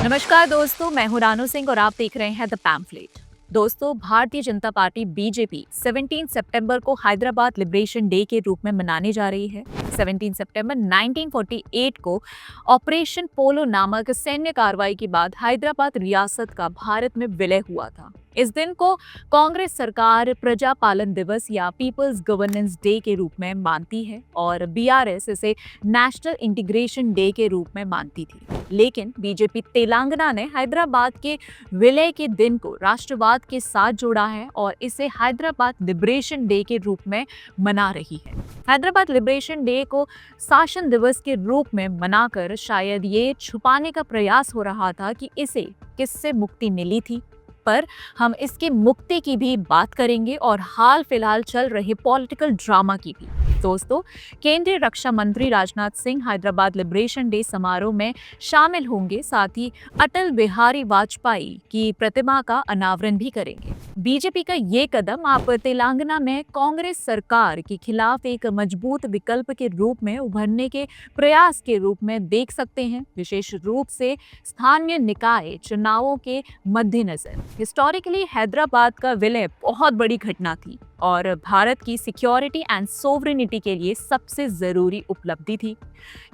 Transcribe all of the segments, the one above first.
नमस्कार दोस्तों, मैं हूं रानू सिंह और आप देख रहे हैं द पैम्फलेट। दोस्तों, भारतीय जनता पार्टी बीजेपी 17 सितंबर को हैदराबाद लिबरेशन डे के रूप में मनाने जा रही है। 17 सितंबर 1948 को ऑपरेशन पोलो नामक सैन्य कार्रवाई के बाद हैदराबाद रियासत का भारत में विलय हुआ था। इस दिन को कांग्रेस सरकार प्रजा पालन दिवस या पीपल्स गवर्नेंस डे के रूप में मानती है और बीआरएस इसे नेशनल इंटीग्रेशन डे के रूप में मानती थी। लेकिन बीजेपी तेलंगाना ने हैदराबाद के विलय के दिन को राष्ट्रवाद के साथ जोड़ा है और इसे हैदराबाद लिबरेशन डे के रूप में मना रही है। हैदराबाद लिबरेशन डे को शासन दिवस के रूप में मनाकर शायद ये छुपाने का प्रयास हो रहा था कि इसे किससे मुक्ति मिली थी, पर हम इसकी मुक्ति की भी बात करेंगे और हाल फिलहाल चल रहे पॉलिटिकल ड्रामा की भी। दोस्तों, केंद्रीय रक्षा मंत्री राजनाथ सिंह हैदराबाद लिबरेशन डे समारोह में शामिल होंगे, साथ ही अटल बिहारी वाजपेयी की प्रतिमा का अनावरण भी करेंगे। बीजेपी का ये कदम आप तेलंगाना में कांग्रेस सरकार के खिलाफ एक मजबूत विकल्प के रूप में उभरने के प्रयास के रूप में देख सकते हैं, विशेष रूप से स्थानीय निकाय चुनावों के मद्देनजर। हिस्टोरिकली हैदराबाद का विलय बहुत बड़ी घटना थी और भारत की सिक्योरिटी एंड सोवरेनिटी के लिए सबसे जरूरी उपलब्धि थी।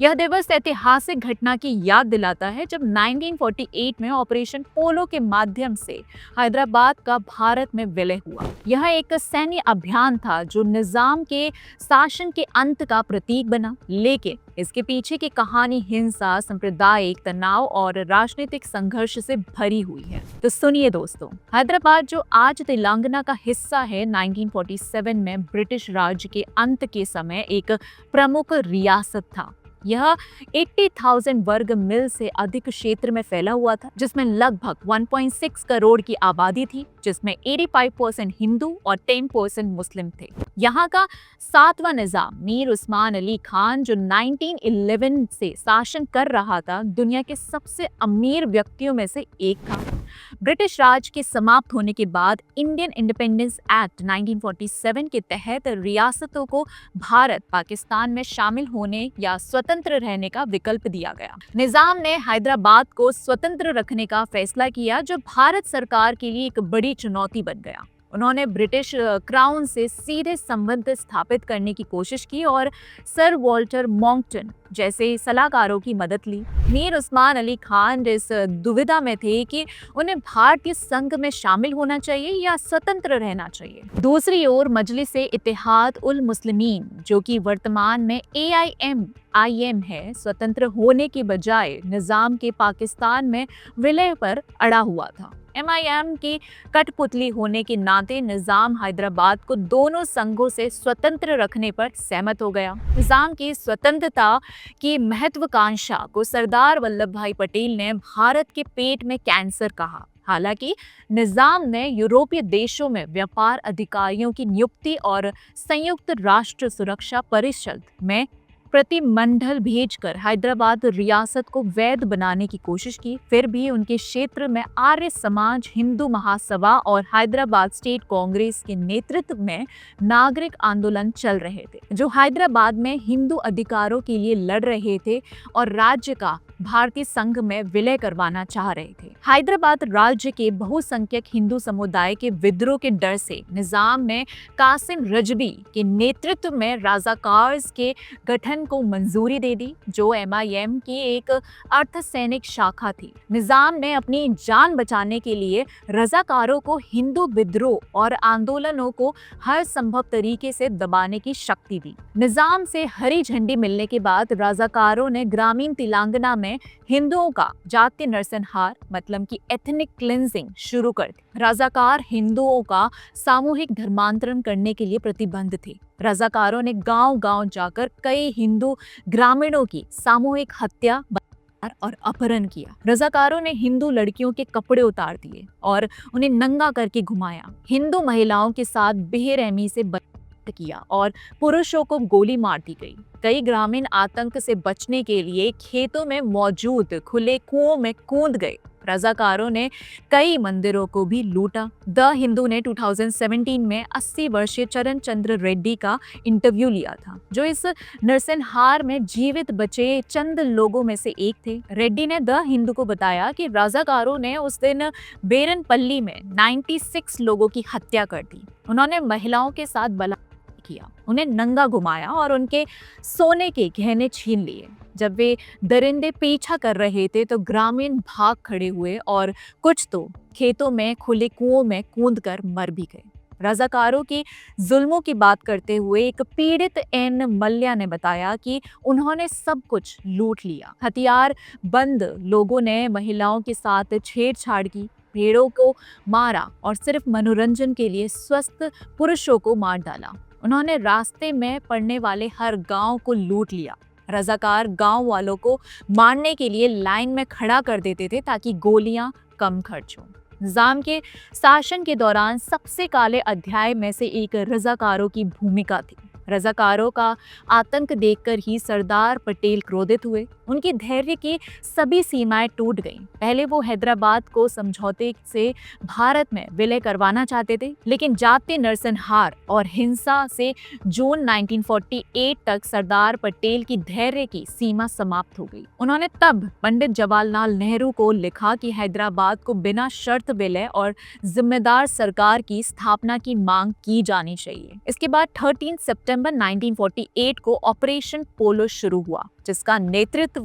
यह दिवस ऐतिहासिक घटना की याद दिलाता है जब 1948 में ऑपरेशन पोलो के माध्यम से हैदराबाद का भारत में विलय हुआ। यह एक सैन्य अभियान था जो निजाम के शासन के अंत का प्रतीक बना, लेकिन इसके पीछे की कहानी हिंसा, सांप्रदायिक तनाव और राजनीतिक संघर्ष से भरी हुई है। तो सुनिए दोस्तों, हैदराबाद जो आज तेलंगाना का हिस्सा है, 1947 में ब्रिटिश राज के अंत के समय एक प्रमुख रियासत था। यह 80,000 वर्ग मील से अधिक क्षेत्र में फैला हुआ था, जिसमें लगभग 1.6 करोड़ की आबादी थी, जिसमें 85% हिंदू और 10% मुस्लिम थे। यहाँ का 7वां निजाम मीर उस्मान अली खान, जो 1911 से शासन कर रहा था, दुनिया के सबसे अमीर व्यक्तियों में से एक था। ब्रिटिश राज के समाप्त होने के बाद इंडियन इंडिपेंडेंस एक्ट 1947 के तहत रियासतों को भारत पाकिस्तान में शामिल होने या स्वतंत्र रहने का विकल्प दिया गया। निजाम ने हैदराबाद को स्वतंत्र रखने का फैसला किया, जो भारत सरकार के लिए एक बड़ी चुनौती बन गया। उन्होंने ब्रिटिश क्राउन से सीधे संबंध स्थापित करने की कोशिश की और सर वॉल्टर मॉन्कटन जैसे सलाहकारों की मदद ली। मीर उस्मान अली खान इस दुविधा में थे कि उन्हें भारतीय संघ में शामिल होना चाहिए या स्वतंत्र रहना चाहिए। दूसरी ओर मजलिस-ए इत्तेहाद उल मुस्लिमीन, जो कि वर्तमान में AIM है, स्वतंत्र होने के बजाय निजाम के पाकिस्तान में विलय पर अड़ा हुआ था। MIM की कठपुतली होने के नाते निजाम हैदराबाद को दोनों संघों से स्वतंत्र रखने पर सहमत हो गया। निजाम की स्वतंत्रता की महत्वाकांक्षा को सरदार वल्लभ भाई पटेल ने भारत के पेट में कैंसर कहा। हालांकि निजाम ने यूरोपीय देशों में व्यापार अधिकारियों की नियुक्ति और संयुक्त राष्ट्र सुरक्षा परिषद में प्रतिमंडल भेजकर हैदराबाद रियासत को वैध बनाने की कोशिश की। फिर भी उनके क्षेत्र में आर्य समाज, हिंदू महासभा और हैदराबाद स्टेट कांग्रेस के नेतृत्व में नागरिक आंदोलन चल रहे थे, जो हैदराबाद में हिंदू अधिकारों के लिए लड़ रहे थे और राज्य का भारतीय संघ में विलय करवाना चाह रहे थे। हैदराबाद राज्य के बहुसंख्यक हिंदू समुदाय के विद्रोह के डर से निजाम ने कासिम रजवी के नेतृत्व में रज़ाकार्स के गठन को मंजूरी दे दी, जो MIM की एक अर्धसैनिक शाखा थी। निजाम ने अपनी जान बचाने के लिए रज़ाकारों को हिंदू विद्रोह और आंदोलनों को हर संभव तरीके से दबाने की शक्ति दी। निजाम से हरी झंडी मिलने के बाद रज़ाकारों ने ग्रामीण तेलंगाना में हिंदुओं का जातीय नरसंहार, मतलब कि एथनिक क्लिंजिंग शुरू कर दी। रज़ाकार हिंदुओं का सामूहिक धर्मांतरण करने के लिए प्रतिबद्ध थे। रज़ाकारों ने गांव-गांव जाकर कई हिंदू ग्रामीणों की सामूहिक हत्या और अपहरण किया। रज़ाकारों ने हिंदू लड़कियों के कपड़े उतार दिए और उन्हें नंगा करके घुमाया। हिंदू महिलाओं के साथ बेरहमी से किया और पुरुषों को गोली मार दी गई। कई ग्रामीण आतंक से बचने के लिए खेतों में मौजूद खुले कुओं में कूद गए। रजाकारों ने कई मंदिरों को भी लूटा। द हिंदू ने 2017 में 80 वर्षीय चरण चंद्र रेड्डी का इंटरव्यू लिया था, जो इस नरसंहार में जीवित बचे चंद लोगों में से एक थे। रेड्डी ने द हिंदू को बताया कि रजाकारों ने उस दिन बेरनपल्ली में 96 लोगों की हत्या कर दी। उन्होंने महिलाओं के साथ बलात्कार किया, उन्हें नंगा घुमाया और उनके सोने के गहने छीन लिए। जब वे दरिंदे पीछा कर रहे थे तो ग्रामीण भाग खड़े हुए और कुछ तो खेतों में खुले कुओं में कूदकर मर भी गए। रजाकारों की जुल्मों की बात करते हुए एक पीड़ित एन मल्ल्या ने बताया कि उन्होंने सब कुछ लूट लिया। हथियार बंद लोगों ने महिलाओं के साथ छेड़छाड़ की, भेड़ों को मारा और सिर्फ मनोरंजन के लिए स्वस्थ पुरुषों को मार डाला। उन्होंने रास्ते में पड़ने वाले हर गांव को लूट लिया। रजाकार गांव वालों को मारने के लिए लाइन में खड़ा कर देते थे ताकि गोलियां कम खर्च हों। निजाम के शासन के दौरान सबसे काले अध्याय में से एक रजाकारों की भूमिका थी। रजाकारों का आतंक देखकर ही सरदार पटेल क्रोधित हुए। उनकी धैर्य की सभी सीमाएं टूट गईं। पहले वो हैदराबाद को समझौते से भारत में विलय करवाना चाहते थे, लेकिन जातीय नरसंहार और हिंसा से जून 1948 तक सरदार पटेल की धैर्य की सीमा समाप्त हो गई। उन्होंने तब पंडित जवाहरलाल नेहरू को लिखा कि हैदराबाद को बिना शर्त विलय और जिम्मेदार सरकार की स्थापना की मांग की जानी चाहिए। इसके बाद 13 सितंबर 1948 को ऑपरेशन पोलो शुरू हुआ, जिसका नेतृत्व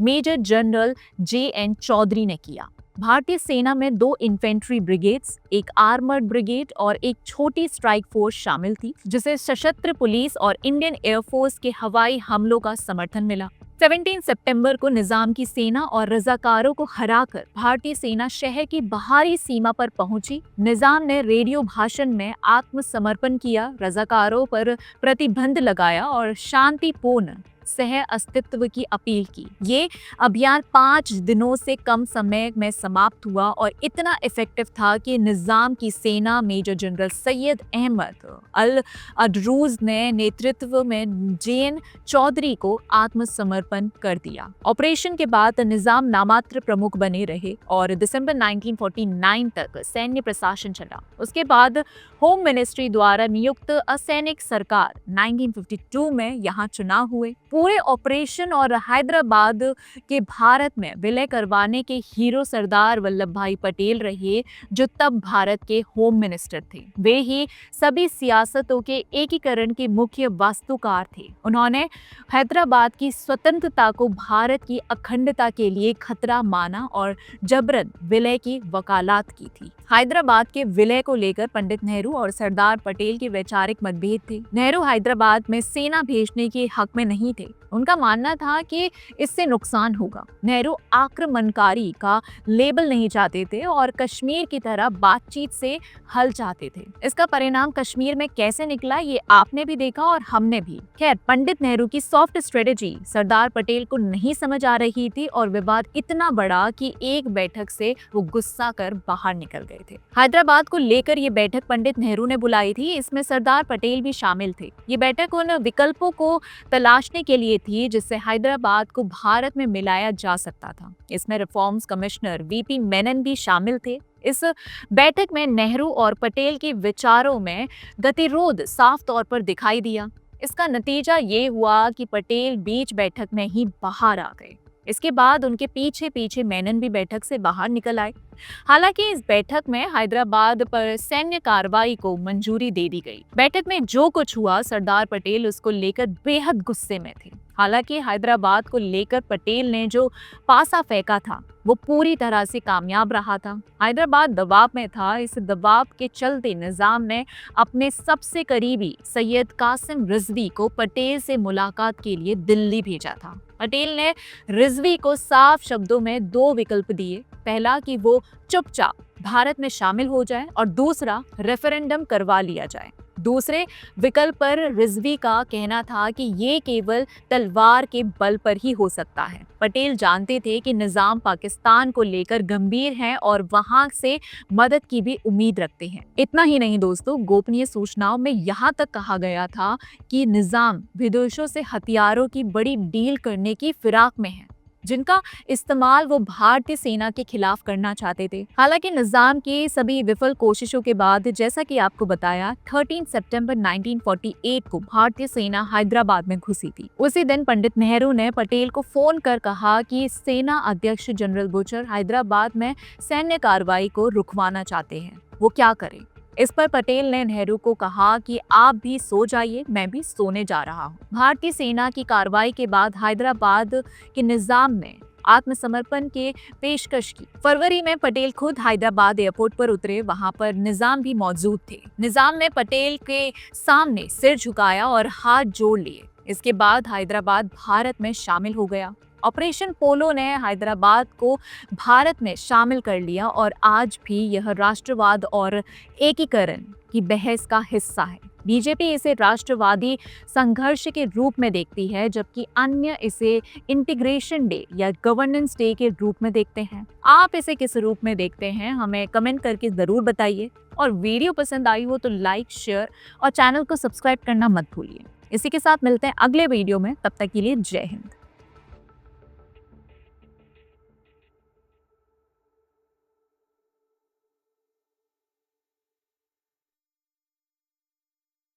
मेजर जनरल जे.एन. चौधरी ने किया। भारतीय सेना में 2 इन्फेंट्री ब्रिगेड्स, एक आर्मर्ड ब्रिगेड और एक छोटी स्ट्राइक फोर्स शामिल थी, जिसे सशस्त्र पुलिस और इंडियन एयरफोर्स के हवाई हमलों का समर्थन मिला। 17 सितंबर को निजाम की सेना और रजाकारों को हराकर भारतीय सेना शहर की बाहरी सीमा पर पहुंची। निजाम ने रेडियो भाषण में आत्मसमर्पण किया, रजाकारों पर प्रतिबंध लगाया और शांतिपूर्ण सह अस्तित्व की अपील की। ये अभियान 5 दिनों से कम समय में समाप्त हुआ और इतना इफेक्टिव था कि निजाम की सेना मेजर जनरल सैयद अहमद अल अडरूज ने नेतृत्व में जे.एन. चौधरी को आत्मसमर्पण कर दिया। ऑपरेशन के बाद निजाम नामात्र प्रमुख बने रहे और दिसंबर 1949 तक सैन्य प्रशासन चला। उसके बाद होम मिनिस्ट्री द्वारा नियुक्त असैनिक सरकार 1952 में यहाँ चुनाव हुए। पूरे ऑपरेशन और हैदराबाद के भारत में विलय करवाने के हीरो सरदार वल्लभ भाई पटेल रहे, जो तब भारत के होम मिनिस्टर थे। वे ही सभी सियासतों के एकीकरण के मुख्य वास्तुकार थे। उन्होंने हैदराबाद की स्वतंत्रता को भारत की अखंडता के लिए खतरा माना और जबरन विलय की वकालत की थी। हैदराबाद के विलय को लेकर पंडित नेहरू और सरदार पटेल के वैचारिक मतभेद थे। नेहरू हैदराबाद में सेना भेजने के हक में नहीं थे। उनका मानना था कि इससे नुकसान होगा। नेहरू आक्रमणकारी का लेबल नहीं चाहते थे और कश्मीर की तरह बातचीत से हल चाहते थे। इसका परिणाम कश्मीर में कैसे निकला, ये आपने भी देखा और हमने भी। खैर, पंडित नेहरू की सॉफ्ट स्ट्रेटेजी सरदार पटेल को नहीं समझ आ रही थी और विवाद इतना बड़ा कि एक बैठक से वो गुस्सा कर बाहर निकल गए थे। हैदराबाद को लेकर ये बैठक पंडित नेहरू ने बुलाई थी। इसमें सरदार पटेल भी शामिल थे। ये बैठक उन विकल्पों को तलाशने के लिए थी जिससे हैदराबाद को भारत में मिलाया जा सकता था। इसमें रिफॉर्म्स कमिश्नर वीपी मेनन भी शामिल थे। इस बैठक में नेहरू और पटेल के विचारों में गतिरोध साफ तौर पर दिखाई दिया। इसका नतीजा ये हुआ कि पटेल बीच बैठक में ही बाहर आ गए। इसके बाद उनके पीछे पीछे मेनन भी बैठक से बाहर निकल आए। हालांकि इस बैठक में हैदराबाद पर सैन्य कार्रवाई को मंजूरी दे दी गई। बैठक में जो कुछ हुआ, सरदार पटेल उसको लेकर बेहद गुस्से में थे। हालांकि हैदराबाद को लेकर पटेल ने जो पासा फेंका था वो पूरी तरह से कामयाब रहा था। हैदराबाद दबाव में था। इस दबाव के चलते निजाम ने अपने सबसे करीबी सैयद कासिम रिजवी को पटेल से मुलाकात के लिए दिल्ली भेजा था। पटेल ने रिजवी को साफ शब्दों में 2 विकल्प दिए। पहला कि वो चुपचाप भारत में शामिल हो जाए और दूसरा रेफरेंडम करवा लिया जाए। दूसरे विकल्प पर रिजवी का कहना था कि ये केवल तलवार के बल पर ही हो सकता है। पटेल जानते थे कि निजाम पाकिस्तान को लेकर गंभीर है और वहां से मदद की भी उम्मीद रखते हैं। इतना ही नहीं दोस्तों, गोपनीय सूचनाओं में यहाँ तक कहा गया था कि निजाम विदेशों से हथियारों की बड़ी डील करने की फिराक में है, जिनका इस्तेमाल वो भारतीय सेना के खिलाफ करना चाहते थे। हालांकि निजाम की सभी विफल कोशिशों के बाद, जैसा कि आपको बताया, 13 सितंबर 1948 को भारतीय सेना हैदराबाद में घुसी थी। उसी दिन पंडित नेहरू ने पटेल को फोन कर कहा कि सेना अध्यक्ष जनरल बुचर हैदराबाद में सैन्य कार्रवाई को रुकवाना चाहते हैं, वो क्या करें। इस पर पटेल ने नेहरू को कहा कि आप भी सो जाइए, मैं भी सोने जा रहा हूँ। भारतीय सेना की कार्रवाई के बाद हैदराबाद के निजाम ने आत्मसमर्पण के पेशकश की। फरवरी में पटेल खुद हैदराबाद एयरपोर्ट पर उतरे, वहां पर निजाम भी मौजूद थे। निजाम ने पटेल के सामने सिर झुकाया और हाथ जोड़ लिए। इसके बाद हैदराबाद भारत में शामिल हो गया। ऑपरेशन पोलो ने हैदराबाद को भारत में शामिल कर लिया और आज भी यह राष्ट्रवाद और एकीकरण की बहस का हिस्सा है। बीजेपी इसे राष्ट्रवादी संघर्ष के रूप में देखती है, जबकि अन्य इसे इंटीग्रेशन डे या गवर्नेंस डे के रूप में देखते हैं। आप इसे किस रूप में देखते हैं, हमें कमेंट करके जरूर बताइए। और वीडियो पसंद आई हो तो लाइक, शेयर और चैनल को सब्सक्राइब करना मत भूलिए। इसी के साथ मिलते हैं अगले वीडियो में, तब तक के लिए जय हिंद।